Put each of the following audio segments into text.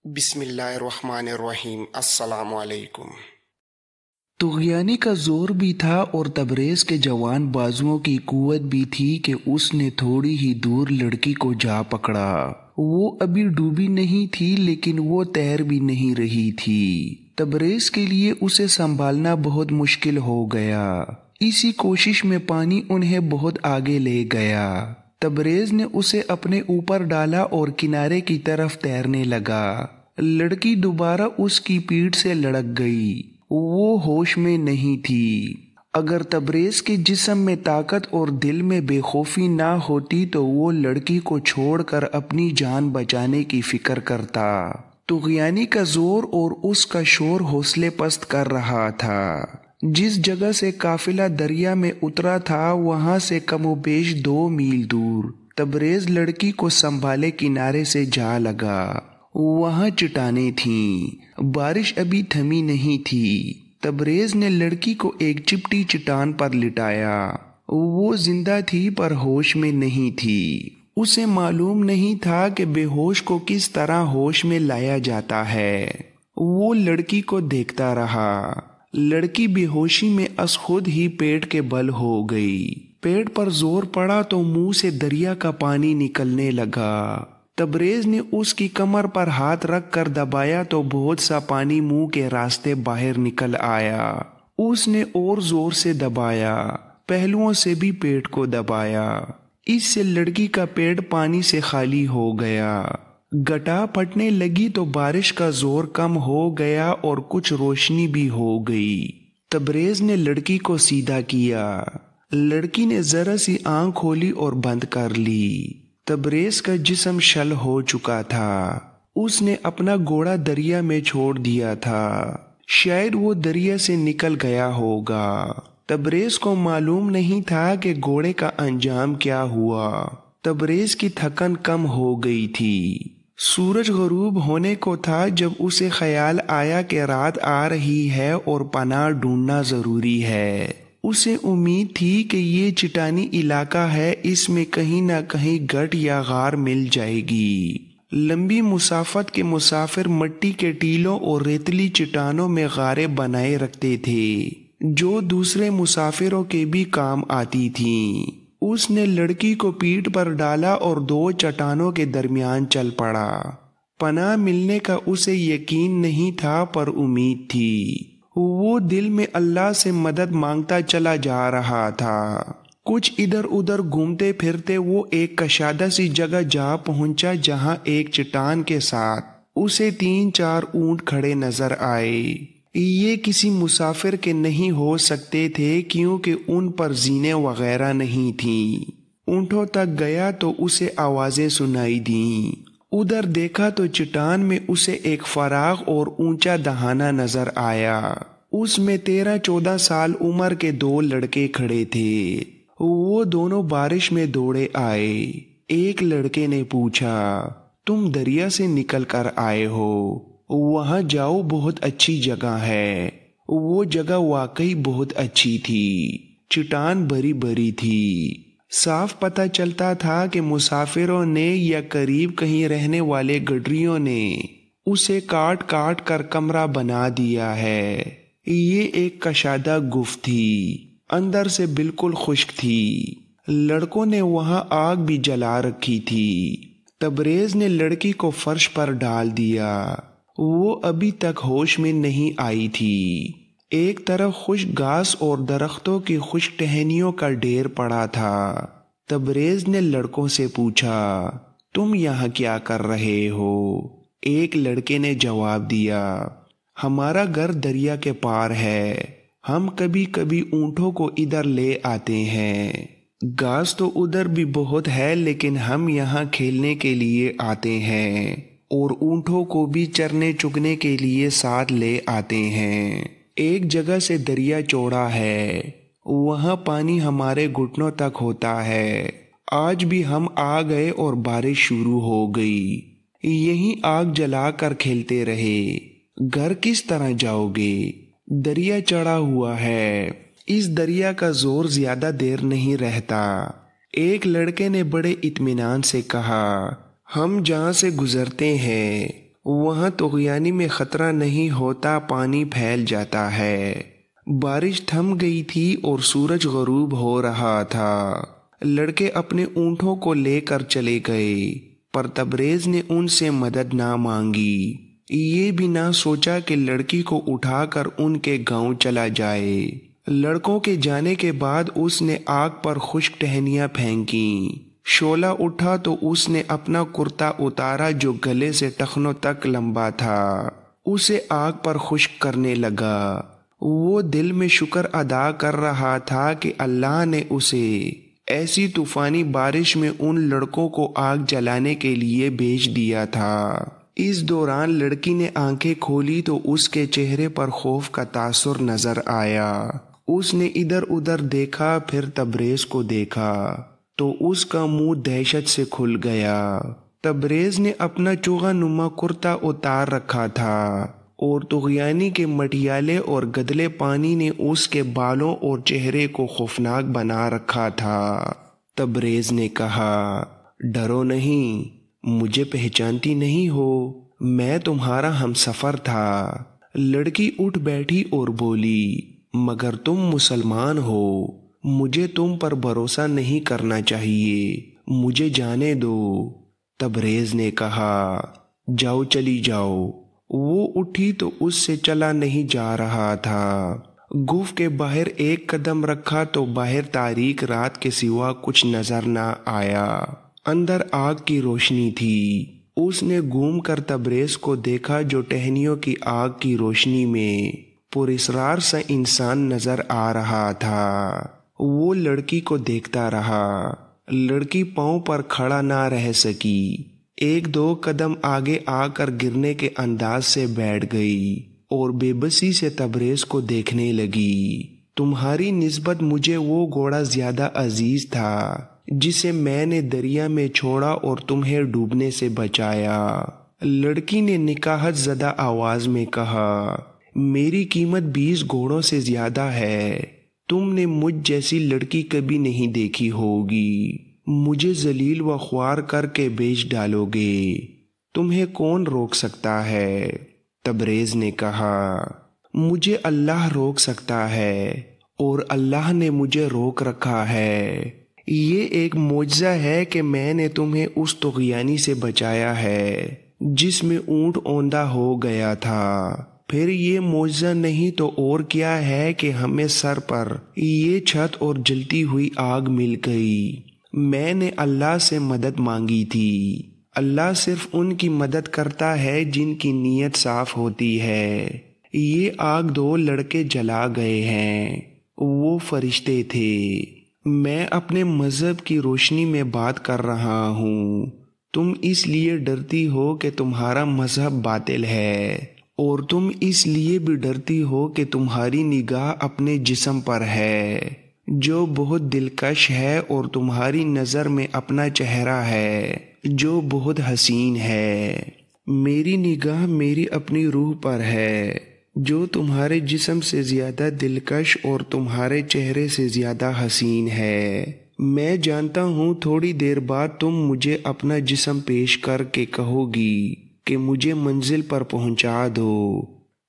بسم اللہ الرحمن الرحیم۔ السلام علیکم۔ طغیانی کا زور بھی تھا اور تبریز کے جوان بازوؤں کی قوت بھی تھی کہ اس نے تھوڑی ہی دور لڑکی کو جا پکڑا۔ وہ ابھی ڈوبی نہیں تھی لیکن وہ تیر بھی نہیں رہی تھی۔ تبریز کے لیے اسے سنبھالنا بہت مشکل ہو گیا۔ اسی کوشش میں پانی انہیں بہت آگے لے گیا۔ تبریز نے اسے اپنے اوپر ڈالا اور کنارے کی طرف تیرنے لگا۔ لڑکی دوبارہ اس کی پیٹھ سے لڑک گئی۔ وہ ہوش میں نہیں تھی۔ اگر تبریز کے جسم میں طاقت اور دل میں بے خوفی نہ ہوتی تو وہ لڑکی کو چھوڑ کر اپنی جان بچانے کی فکر کرتا۔ طغیانی کا زور اور اس کا شور حوصلے پست کر رہا تھا۔ جس جگہ سے قافلہ دریا میں اترا تھا وہاں سے کم و بیش 2 میل دور تبریز لڑکی کو سنبھالے کنارے سے جا لگا۔ وہاں چٹانیں تھیں، بارش ابھی تھمی نہیں تھی۔ تبریز نے لڑکی کو ایک چپٹی چٹان پر لٹایا۔ وہ زندہ تھی پر ہوش میں نہیں تھی۔ اسے معلوم نہیں تھا کہ بے ہوش کو کس طرح ہوش میں لایا جاتا ہے۔ وہ لڑکی کو دیکھتا رہا۔ لڑکی بے ہوشی میں از خود ہی پیٹ کے بل ہو گئی۔ پیٹ پر زور پڑا تو منہ سے دریا کا پانی نکلنے لگا۔ تبریز نے اس کی کمر پر ہاتھ رکھ کر دبایا تو بہت سا پانی منہ کے راستے باہر نکل آیا۔ اس نے اور زور سے دبایا، پہلوؤں سے بھی پیٹ کو دبایا۔ اس سے لڑکی کا پیٹ پانی سے خالی ہو گیا۔ گٹا پھٹنے لگی تو بارش کا زور کم ہو گیا اور کچھ روشنی بھی ہو گئی۔ تبریز نے لڑکی کو سیدھا کیا۔ لڑکی نے ذرا سی آنکھ کھولی اور بند کر لی۔ تبریز کا جسم شل ہو چکا تھا۔ اس نے اپنا گھوڑا دریا میں چھوڑ دیا تھا۔ شاید وہ دریا سے نکل گیا ہوگا۔ تبریز کو معلوم نہیں تھا کہ گھوڑے کا انجام کیا ہوا۔ تبریز کی تھکن کم ہو گئی تھی۔ سورج غروب ہونے کو تھا جب اسے خیال آیا کہ رات آ رہی ہے اور پناہ ڈھونڈنا ضروری ہے۔ اسے امید تھی کہ یہ چٹانی علاقہ ہے، اس میں کہیں نہ کہیں گٹ یا غار مل جائے گی۔ لمبی مسافت کے مسافر مٹی کے ٹیلوں اور ریتلی چٹانوں میں غاریں بنائے رکھتے تھے جو دوسرے مسافروں کے بھی کام آتی تھیں۔ اس نے لڑکی کو پیٹھ پر ڈالا اور 2 چٹانوں کے درمیان چل پڑا۔ پناہ ملنے کا اسے یقین نہیں تھا پر امید تھی۔ وہ دل میں اللہ سے مدد مانگتا چلا جا رہا تھا۔ کچھ ادھر ادھر گھومتے پھرتے وہ ایک کشادہ سی جگہ جا پہنچا جہاں ایک چٹان کے ساتھ اسے 3-4 اونٹ کھڑے نظر آئے۔ یہ کسی مسافر کے نہیں ہو سکتے تھے کیونکہ ان پر زینے وغیرہ نہیں تھیں۔ اونٹوں تک گیا تو اسے آوازیں سنائی دیں۔ ادھر دیکھا تو چٹان میں اسے ایک فراخ اور اونچا دہانہ نظر آیا۔ اس میں 13-14 سال عمر کے 2 لڑکے کھڑے تھے۔ وہ دونوں بارش میں دوڑے آئے۔ ایک لڑکے نے پوچھا، تم دریا سے نکل کر آئے ہو؟ وہاں جاؤ، بہت اچھی جگہ ہے۔ وہ جگہ واقعی بہت اچھی تھی۔ چٹان بری بری تھی۔ صاف پتہ چلتا تھا کہ مسافروں نے یا قریب کہیں رہنے والے گڈریوں نے اسے کاٹ کاٹ کر کمرہ بنا دیا ہے۔ یہ ایک کشادہ گفت تھی، اندر سے بالکل خشک تھی۔ لڑکوں نے وہاں آگ بھی جلا رکھی تھی۔ تبریز نے لڑکی کو فرش پر ڈال دیا۔ وہ ابھی تک ہوش میں نہیں آئی تھی۔ ایک طرف خشک گھاس اور درختوں کی خشک ٹہنیوں کا ڈھیر پڑا تھا۔ تبریز نے لڑکوں سے پوچھا، تم یہاں کیا کر رہے ہو؟ ایک لڑکے نے جواب دیا، ہمارا گھر دریا کے پار ہے، ہم کبھی کبھی اونٹوں کو ادھر لے آتے ہیں۔ گھاس تو ادھر بھی بہت ہے لیکن ہم یہاں کھیلنے کے لیے آتے ہیں اور اونٹوں کو بھی چرنے چگنے کے لیے ساتھ لے آتے ہیں۔ ایک جگہ سے دریا چوڑا ہے، وہاں پانی ہمارے گھٹنوں تک ہوتا ہے۔ آج بھی ہم آ گئے اور بارش شروع ہو گئی۔ یہیں آگ جلا کر کھیلتے رہے۔ گھر کس طرح جاؤ گے؟ دریا چڑھا ہوا ہے، اس دریا کا زور زیادہ دیر نہیں رہتا۔ ایک لڑکے نے بڑے اطمینان سے کہا، ہم جہاں سے گزرتے ہیں وہاں طغیانی میں خطرہ نہیں ہوتا، پانی پھیل جاتا ہے۔ بارش تھم گئی تھی اور سورج غروب ہو رہا تھا۔ لڑکے اپنے اونٹوں کو لے کر چلے گئے، پر تبریز نے ان سے مدد نہ مانگی۔ یہ بھی نہ سوچا کہ لڑکی کو اٹھا کر ان کے گاؤں چلا جائے۔ لڑکوں کے جانے کے بعد اس نے آگ پر خشک ٹہنیاں پھینکیں۔ شعلہ اٹھا تو اس نے اپنا کرتا اتارا جو گلے سے ٹخنوں تک لمبا تھا، اسے آگ پر خشک کرنے لگا۔ وہ دل میں شکر ادا کر رہا تھا کہ اللہ نے اسے ایسی طوفانی بارش میں ان لڑکوں کو آگ جلانے کے لیے بھیج دیا تھا۔ اس دوران لڑکی نے آنکھیں کھولی تو اس کے چہرے پر خوف کا تاثر نظر آیا۔ اس نے ادھر ادھر دیکھا، پھر تبریز کو دیکھا تو اس کا منہ دہشت سے کھل گیا۔ تبریز نے اپنا چوغا نما کرتا اتار رکھا تھا اور طغیانی کے مٹیالے اور گدلے پانی نے اس کے بالوں اور چہرے کو خوفناک بنا رکھا تھا۔ تبریز نے کہا، ڈرو نہیں، مجھے پہچانتی نہیں ہو؟ میں تمہارا ہم سفر تھا۔ لڑکی اٹھ بیٹھی اور بولی، مگر تم مسلمان ہو، مجھے تم پر بھروسہ نہیں کرنا چاہیے، مجھے جانے دو۔ تبریز نے کہا، جاؤ، چلی جاؤ۔ وہ اٹھی تو اس سے چلا نہیں جا رہا تھا۔ گف کے باہر ایک قدم رکھا تو باہر تاریک رات کے سوا کچھ نظر نہ آیا۔ اندر آگ کی روشنی تھی۔ اس نے گھوم کر تبریز کو دیکھا جو ٹہنیوں کی آگ کی روشنی میں پراسرار سا انسان نظر آ رہا تھا۔ وہ لڑکی کو دیکھتا رہا۔ لڑکی پاؤں پر کھڑا نہ رہ سکی، ایک دو قدم آگے آ کر گرنے کے انداز سے بیٹھ گئی اور بے بسی سے تبریز کو دیکھنے لگی۔ تمہاری نسبت مجھے وہ گھوڑا زیادہ عزیز تھا جسے میں نے دریا میں چھوڑا اور تمہیں ڈوبنے سے بچایا۔ لڑکی نے نکاحت زدہ آواز میں کہا، میری قیمت 20 گھوڑوں سے زیادہ ہے۔ تم نے مجھ جیسی لڑکی کبھی نہیں دیکھی ہوگی، مجھے ذلیل و خوار کر کے بیچ ڈالو گے، تمہیں کون روک سکتا ہے؟ تبریز نے کہا، مجھے اللہ روک سکتا ہے اور اللہ نے مجھے روک رکھا ہے۔ یہ ایک معجزہ ہے کہ میں نے تمہیں اس طغیانی سے بچایا ہے جس میں اونٹ اوندا ہو گیا تھا۔ پھر یہ معجزہ نہیں تو اور کیا ہے کہ ہمیں سر پر یہ چھت اور جلتی ہوئی آگ مل گئی۔ میں نے اللہ سے مدد مانگی تھی۔ اللہ صرف ان کی مدد کرتا ہے جن کی نیت صاف ہوتی ہے۔ یہ آگ 2 لڑکے جلا گئے ہیں، وہ فرشتے تھے۔ میں اپنے مذہب کی روشنی میں بات کر رہا ہوں۔ تم اس لیے ڈرتی ہو کہ تمہارا مذہب باطل ہے، اور تم اس لیے بھی ڈرتی ہو کہ تمہاری نگاہ اپنے جسم پر ہے جو بہت دلکش ہے، اور تمہاری نظر میں اپنا چہرہ ہے جو بہت حسین ہے۔ میری نگاہ میری اپنی روح پر ہے جو تمہارے جسم سے زیادہ دلکش اور تمہارے چہرے سے زیادہ حسین ہے۔ میں جانتا ہوں تھوڑی دیر بعد تم مجھے اپنا جسم پیش کر کے کہو گی کہ مجھے منزل پر پہنچا دو۔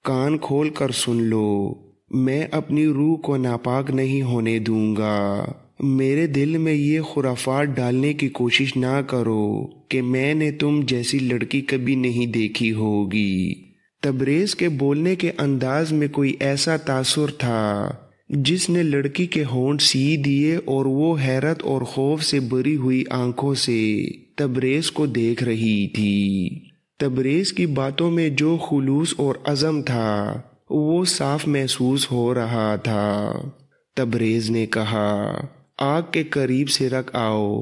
کان کھول کر سن لو، میں اپنی روح کو ناپاک نہیں ہونے دوں گا۔ میرے دل میں یہ خرافات ڈالنے کی کوشش نہ کرو کہ میں نے تم جیسی لڑکی کبھی نہیں دیکھی ہوگی۔ تبریز کے بولنے کے انداز میں کوئی ایسا تاثر تھا جس نے لڑکی کے ہونٹ سی دیے، اور وہ حیرت اور خوف سے بھری ہوئی آنکھوں سے تبریز کو دیکھ رہی تھی۔ تبریز کی باتوں میں جو خلوص اور عزم تھا وہ صاف محسوس ہو رہا تھا۔ تبریز نے کہا، آگ کے قریب سے رکھ آؤ۔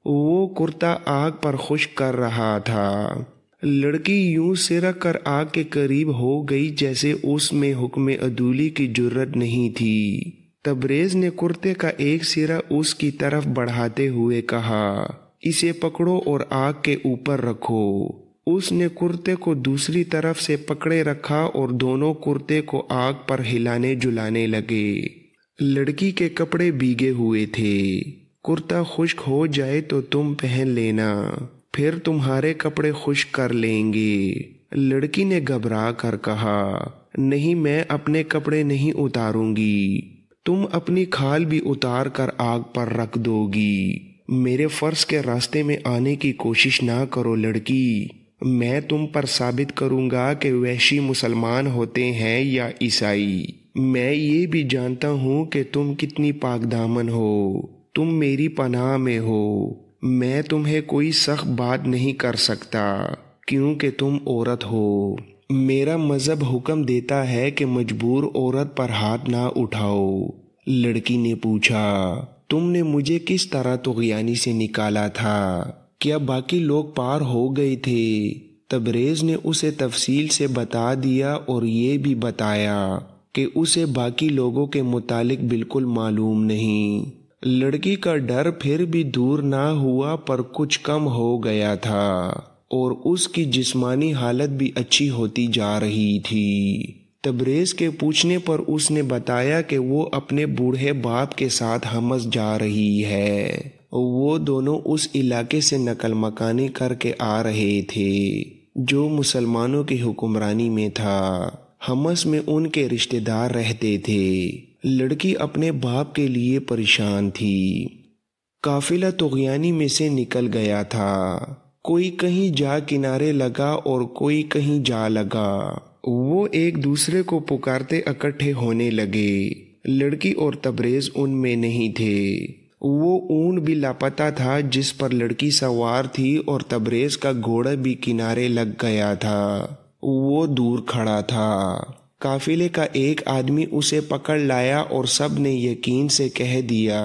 وہ کرتا آگ پر خشک کر رہا تھا۔ لڑکی یوں سرک کر آگ کے قریب ہو گئی جیسے اس میں حکم عدولی کی جرت نہیں تھی۔ تبریز نے کرتے کا ایک سرا اس کی طرف بڑھاتے ہوئے کہا، اسے پکڑو اور آگ کے اوپر رکھو۔ اس نے کرتے کو دوسری طرف سے پکڑے رکھا اور دونوں کرتے کو آگ پر ہلانے جلانے لگے۔ لڑکی کے کپڑے بھیگے ہوئے تھے۔ کرتا خشک ہو جائے تو تم پہن لینا، پھر تمہارے کپڑے خشک کر لیں گے۔ لڑکی نے گھبرا کر کہا، نہیں، میں اپنے کپڑے نہیں اتاروں گی، تم اپنی کھال بھی اتار کر آگ پر رکھ دو گی۔ میرے فرض کے راستے میں آنے کی کوشش نہ کرو لڑکی، میں تم پر ثابت کروں گا کہ وحشی مسلمان ہوتے ہیں یا عیسائی۔ میں یہ بھی جانتا ہوں کہ تم کتنی پاک دامن ہو، تم میری پناہ میں ہو۔ میں تمہیں کوئی سخت بات نہیں کر سکتا کیونکہ تم عورت ہو۔ میرا مذہب حکم دیتا ہے کہ مجبور عورت پر ہاتھ نہ اٹھاؤ۔ لڑکی نے پوچھا، تم نے مجھے کس طرح طغیانی سے نکالا تھا؟ کیا باقی لوگ پار ہو گئے تھے؟ تبریز نے اسے تفصیل سے بتا دیا اور یہ بھی بتایا کہ اسے باقی لوگوں کے متعلق بالکل معلوم نہیں۔ لڑکی کا ڈر پھر بھی دور نہ ہوا پر کچھ کم ہو گیا تھا اور اس کی جسمانی حالت بھی اچھی ہوتی جا رہی تھی۔ تبریز کے پوچھنے پر اس نے بتایا کہ وہ اپنے بوڑھے باپ کے ساتھ حمص جا رہی ہے۔ وہ دونوں اس علاقے سے نقل مکانی کر کے آ رہے تھے جو مسلمانوں کی حکمرانی میں تھا۔ حمص میں ان کے رشتہ دار رہتے تھے۔ لڑکی اپنے باپ کے لیے پریشان تھی۔ قافلہ طغیانی میں سے نکل گیا تھا، کوئی کہیں جا کنارے لگا اور کوئی کہیں جا لگا۔ وہ ایک دوسرے کو پکارتے اکٹھے ہونے لگے۔ لڑکی اور تبریز ان میں نہیں تھے۔ وہ اونٹ بھی لاپتہ تھا جس پر لڑکی سوار تھی اور تبریز کا گھوڑا بھی کنارے لگ گیا تھا۔ وہ دور کھڑا تھا۔ قافلے کا ایک آدمی اسے پکڑ لایا اور سب نے یقین سے کہہ دیا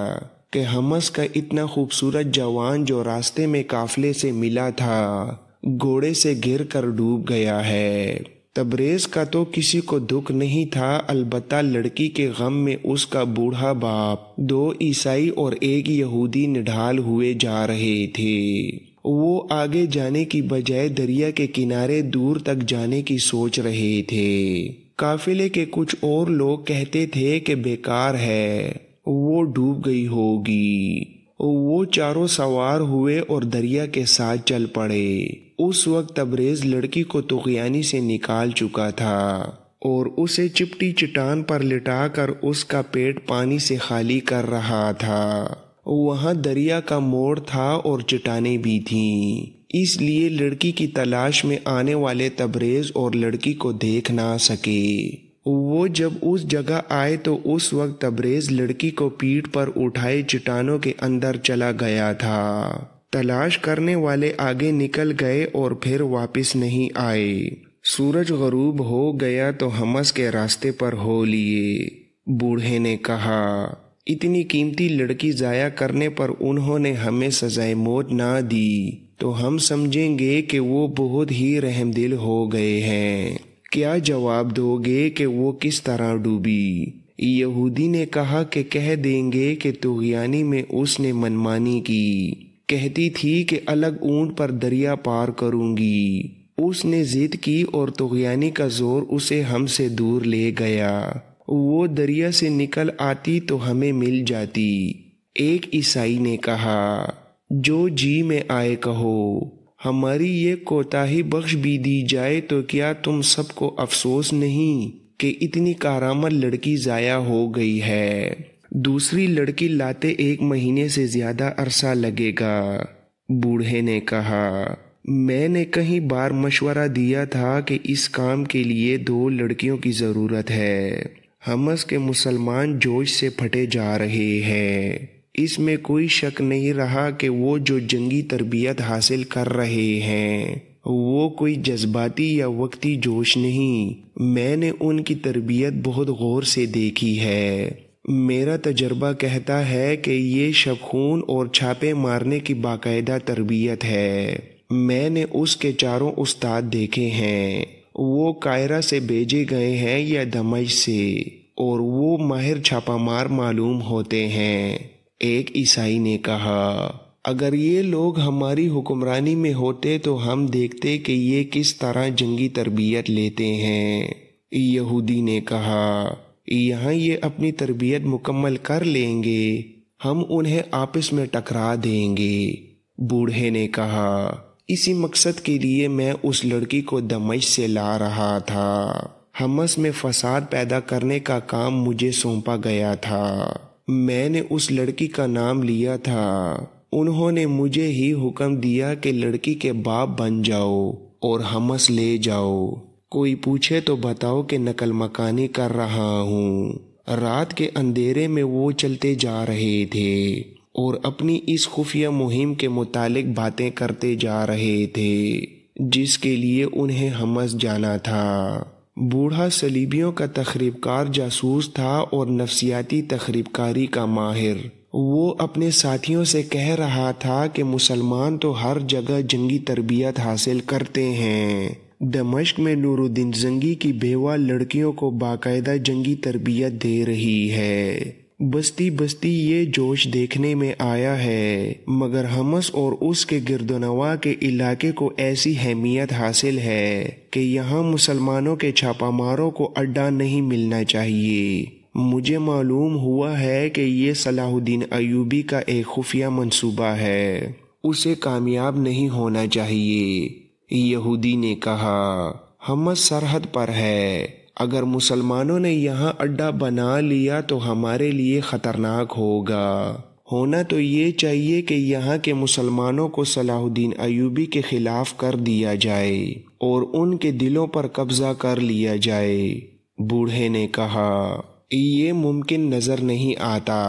کہ حمص کا اتنا خوبصورت جوان جو راستے میں قافلے سے ملا تھا گھوڑے سے گر کر ڈوب گیا ہے۔ تبریز کا تو کسی کو دکھ نہیں تھا، البتہ لڑکی کے غم میں اس کا بوڑھا باپ، 2 عیسائی اور 1 یہودی نڈھال ہوئے جا رہے تھے۔ وہ آگے جانے کی بجائے دریا کے کنارے دور تک جانے کی سوچ رہے تھے۔ قافلے کے کچھ اور لوگ کہتے تھے کہ بیکار ہے، وہ ڈوب گئی ہوگی۔ وہ چاروں سوار ہوئے اور دریا کے ساتھ چل پڑے۔ اس وقت تبریز لڑکی کو طغیانی سے نکال چکا تھا اور اسے چپٹی چٹان پر لٹا کر اس کا پیٹ پانی سے خالی کر رہا تھا۔ وہاں دریا کا موڑ تھا اور چٹانیں بھی تھیں، اس لیے لڑکی کی تلاش میں آنے والے تبریز اور لڑکی کو دیکھ نہ سکے۔ وہ جب اس جگہ آئے تو اس وقت تبریز لڑکی کو پیٹھ پر اٹھائے چٹانوں کے اندر چلا گیا تھا۔ تلاش کرنے والے آگے نکل گئے اور پھر واپس نہیں آئے۔ سورج غروب ہو گیا تو حمص کے راستے پر ہو لیے۔ بوڑھے نے کہا، اتنی قیمتی لڑکی ضائع کرنے پر انہوں نے ہمیں سزائے موت نہ دی تو ہم سمجھیں گے کہ وہ بہت ہی رحم دل ہو گئے ہیں۔ کیا جواب دو گے کہ وہ کس طرح ڈوبی؟ یہودی نے کہا کہ کہہ دیں گے کہ طغیانی میں اس نے منمانی کی، کہتی تھی کہ الگ اونٹ پر دریا پار کروں گی۔ اس نے ضد کی اور طغیانی کا زور اسے ہم سے دور لے گیا۔ وہ دریا سے نکل آتی تو ہمیں مل جاتی۔ ایک عیسائی نے کہا، جو جی میں آئے کہو، ہماری یہ کوتاہی بخش بھی دی جائے تو کیا تم سب کو افسوس نہیں کہ اتنی کارآمد لڑکی ضائع ہو گئی ہے؟ دوسری لڑکی لاتے 1 مہینے سے زیادہ عرصہ لگے گا۔ بوڑھے نے کہا، میں نے کئی بار مشورہ دیا تھا کہ اس کام کے لیے 2 لڑکیوں کی ضرورت ہے۔ حمص کے مسلمان جوش سے پھٹے جا رہے ہیں۔ اس میں کوئی شک نہیں رہا کہ وہ جو جنگی تربیت حاصل کر رہے ہیں وہ کوئی جذباتی یا وقتی جوش نہیں۔ میں نے ان کی تربیت بہت غور سے دیکھی ہے۔ میرا تجربہ کہتا ہے کہ یہ شب خون اور چھاپے مارنے کی باقاعدہ تربیت ہے۔ میں نے اس کے چاروں استاد دیکھے ہیں، وہ قاہرہ سے بھیجے گئے ہیں یا دمشق سے، اور وہ ماہر چھاپہ مار معلوم ہوتے ہیں۔ ایک عیسائی نے کہا، اگر یہ لوگ ہماری حکمرانی میں ہوتے تو ہم دیکھتے کہ یہ کس طرح جنگی تربیت لیتے ہیں۔ یہودی نے کہا، یہاں یہ اپنی تربیت مکمل کر لیں گے، ہم انہیں آپس میں ٹکرا دیں گے۔ بوڑھے نے کہا، اسی مقصد کے لیے میں اس لڑکی کو دمشق سے لا رہا تھا۔ حمص میں فساد پیدا کرنے کا کام مجھے سونپا گیا تھا۔ میں نے اس لڑکی کا نام لیا تھا۔ انہوں نے مجھے ہی حکم دیا کہ لڑکی کے باپ بن جاؤ اور حمص لے جاؤ۔ کوئی پوچھے تو بتاؤ کہ نقل مکانی کر رہا ہوں۔ رات کے اندھیرے میں وہ چلتے جا رہے تھے اور اپنی اس خفیہ مہم کے متعلق باتیں کرتے جا رہے تھے جس کے لیے انہیں حمص جانا تھا۔ بوڑھا صلیبیوں کا تخریب کار جاسوس تھا اور نفسیاتی تخریب کاری کا ماہر۔ وہ اپنے ساتھیوں سے کہہ رہا تھا کہ مسلمان تو ہر جگہ جنگی تربیت حاصل کرتے ہیں۔ دمشق میں نور الدین زنگی کی بیوہ لڑکیوں کو باقاعدہ جنگی تربیت دے رہی ہے۔ بستی بستی یہ جوش دیکھنے میں آیا ہے، مگر حمص اور اس کے گرد و نواح کے علاقے کو ایسی اہمیت حاصل ہے کہ یہاں مسلمانوں کے چھاپہ ماروں کو اڈا نہیں ملنا چاہیے۔ مجھے معلوم ہوا ہے کہ یہ صلاح الدین ایوبی کا ایک خفیہ منصوبہ ہے، اسے کامیاب نہیں ہونا چاہیے۔ یہودی نے کہا، حمص سرحد پر ہے، اگر مسلمانوں نے یہاں اڈا بنا لیا تو ہمارے لیے خطرناک ہونا تو یہ چاہیے کہ یہاں کے مسلمانوں کو صلاح الدین ایوبی کے خلاف کر دیا جائے اور ان کے دلوں پر قبضہ کر لیا جائے۔ بوڑھے نے کہا، یہ ممکن نظر نہیں آتا۔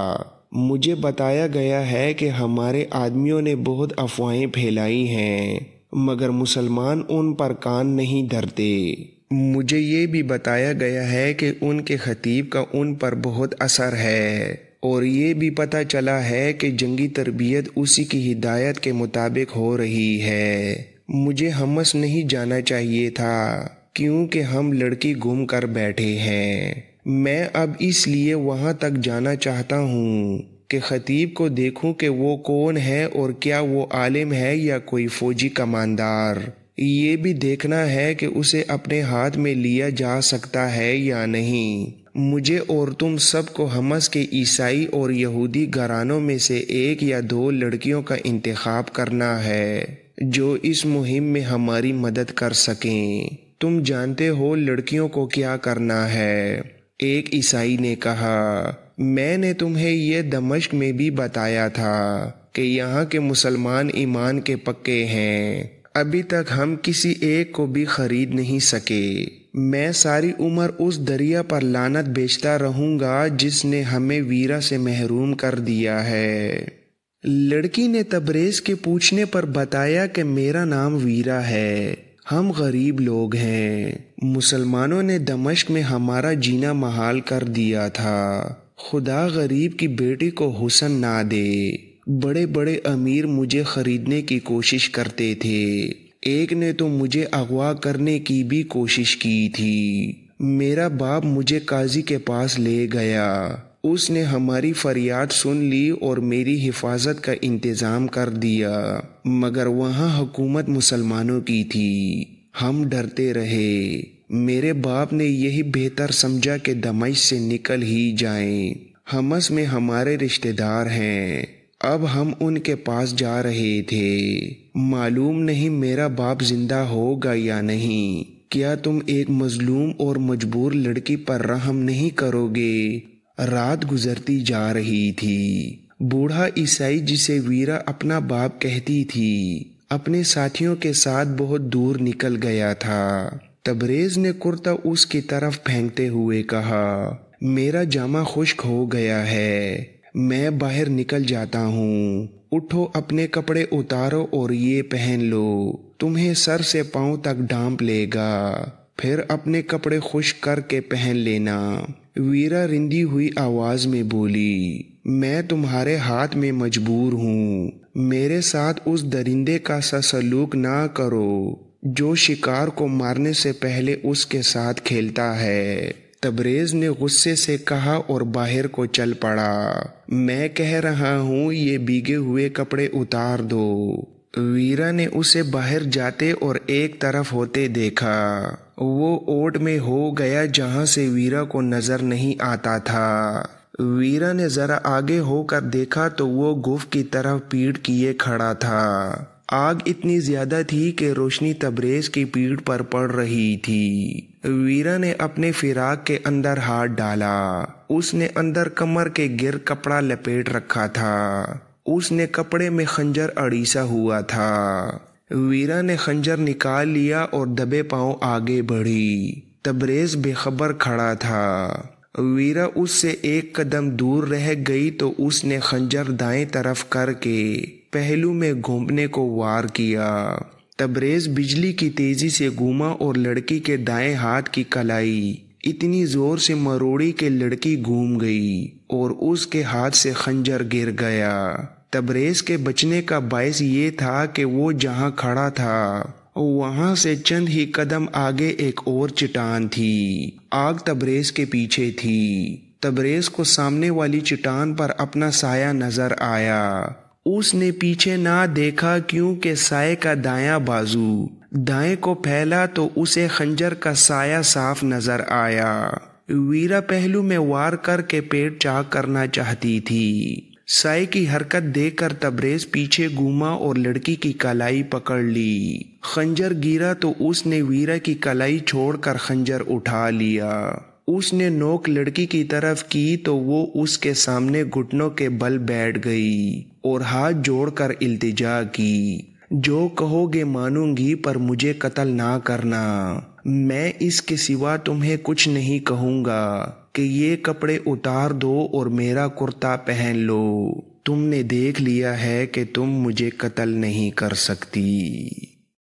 مجھے بتایا گیا ہے کہ ہمارے آدمیوں نے بہت افواہیں پھیلائی ہیں، مگر مسلمان ان پر کان نہیں دھرتے۔ مجھے یہ بھی بتایا گیا ہے کہ ان کے خطیب کا ان پر بہت اثر ہے، اور یہ بھی پتہ چلا ہے کہ جنگی تربیت اسی کی ہدایت کے مطابق ہو رہی ہے۔ مجھے حمص نہیں جانا چاہیے تھا کیونکہ ہم لڑکی گم کر بیٹھے ہیں۔ میں اب اس لیے وہاں تک جانا چاہتا ہوں کہ خطیب کو دیکھوں کہ وہ کون ہے اور کیا وہ عالم ہے یا کوئی فوجی کماندار۔ یہ بھی دیکھنا ہے کہ اسے اپنے ہاتھ میں لیا جا سکتا ہے یا نہیں۔ مجھے اور تم سب کو حمص کے عیسائی اور یہودی گھرانوں میں سے 1 یا 2 لڑکیوں کا انتخاب کرنا ہے جو اس مہم میں ہماری مدد کر سکیں۔ تم جانتے ہو لڑکیوں کو کیا کرنا ہے۔ ایک عیسائی نے کہا، میں نے تمہیں یہ دمشق میں بھی بتایا تھا کہ یہاں کے مسلمان ایمان کے پکے ہیں۔ ابھی تک ہم کسی ایک کو بھی خرید نہیں سکے۔ میں ساری عمر اس دریا پر لعنت بیچتا رہوں گا جس نے ہمیں ویرا سے محروم کر دیا ہے۔ لڑکی نے تبریز کے پوچھنے پر بتایا کہ میرا نام ویرا ہے، ہم غریب لوگ ہیں۔ مسلمانوں نے دمشق میں ہمارا جینا محال کر دیا تھا۔ خدا غریب کی بیٹی کو حسن نہ دے۔ بڑے بڑے امیر مجھے خریدنے کی کوشش کرتے تھے، ایک نے تو مجھے اغوا کرنے کی بھی کوشش کی تھی۔ میرا باپ مجھے قاضی کے پاس لے گیا، اس نے ہماری فریاد سن لی اور میری حفاظت کا انتظام کر دیا، مگر وہاں حکومت مسلمانوں کی تھی۔ ہم ڈرتے رہے۔ میرے باپ نے یہی بہتر سمجھا کہ دمشق سے نکل ہی جائیں۔ حمص میں ہمارے رشتہ دار ہیں، اب ہم ان کے پاس جا رہے تھے۔ معلوم نہیں میرا باپ زندہ ہوگا یا نہیں۔ کیا تم ایک مظلوم اور مجبور لڑکی پر رحم نہیں کرو گے؟ رات گزرتی جا رہی تھی۔ بوڑھا عیسائی جسے ویرا اپنا باپ کہتی تھی اپنے ساتھیوں کے ساتھ بہت دور نکل گیا تھا۔ تبریز نے کرتا اس کی طرف پھینکتے ہوئے کہا، میرا جامہ خشک ہو گیا ہے، میں باہر نکل جاتا ہوں۔ اٹھو، اپنے کپڑے اتارو اور یہ پہن لو، تمہیں سر سے پاؤں تک ڈھانپ لے گا، پھر اپنے کپڑے خشک کر کے پہن لینا۔ ویرا رندی ہوئی آواز میں بولی، میں تمہارے ہاتھ میں مجبور ہوں، میرے ساتھ اس درندے کا سا سلوک نہ کرو جو شکار کو مارنے سے پہلے اس کے ساتھ کھیلتا ہے۔ تبریز نے غصے سے کہا اور باہر کو چل پڑا۔ میں کہہ رہا ہوں یہ بھیگے ہوئے کپڑے اتار دو۔ ویرا نے اسے باہر جاتے اور ایک طرف ہوتے دیکھا۔ وہ اوٹ میں ہو گیا جہاں سے ویرا کو نظر نہیں آتا تھا۔ ویرا نے ذرا آگے ہو کر دیکھا تو وہ گف کی طرف پیٹھ کیے کھڑا تھا۔ آگ اتنی زیادہ تھی کہ روشنی تبریز کی پیٹھ پر پڑ رہی تھی۔ ویرا نے اپنے فراق کے اندر ہاتھ ڈالا۔ اس نے اندر کمر کے گر کپڑا لپیٹ رکھا تھا۔ اس نے کپڑے میں خنجر اڑیسا ہوا تھا۔ ویرا نے خنجر نکال لیا اور دبے پاؤں آگے بڑھی۔ تبریز بے خبر کھڑا تھا۔ ویرا اس سے ایک قدم دور رہ گئی تو اس نے خنجر دائیں طرف کر کے پہلو میں گھومنے کو وار کیا۔ تبریز بجلی کی تیزی سے گھوما اور لڑکی کے دائیں ہاتھ کی کلائی اتنی زور سے مروڑی کہ لڑکی گھوم گئی اور اس کے ہاتھ سے خنجر گر گیا۔ تبریز کے بچنے کا باعث یہ تھا کہ وہ جہاں کھڑا تھا وہاں سے چند ہی قدم آگے ایک اور چٹان تھی۔ آگ تبریز کے پیچھے تھی۔ تبریز کو سامنے والی چٹان پر اپنا سایہ نظر آیا۔ اس نے پیچھے نہ دیکھا کیونکہ سائے کا دایاں بازو دائیں کو پھیلا تو اسے خنجر کا سایہ صاف نظر آیا۔ ویرا پہلو میں وار کر کے پیٹ چاک کرنا چاہتی تھی۔ سائے کی حرکت دیکھ کر تبریز پیچھے گھوما اور لڑکی کی کلائی پکڑ لی۔ خنجر گرا تو اس نے ویرا کی کلائی چھوڑ کر خنجر اٹھا لیا۔ اس نے نوک لڑکی کی طرف کی تو وہ اس کے سامنے گھٹنوں کے بل بیٹھ گئی اور ہاتھ جوڑ کر التجا کی، جو کہو گے مانوں گی پر مجھے قتل نہ کرنا۔ میں اس کے سوا تمہیں کچھ نہیں کہوں گا کہ یہ کپڑے اتار دو اور میرا کرتا پہن لو۔ تم نے دیکھ لیا ہے کہ تم مجھے قتل نہیں کر سکتی۔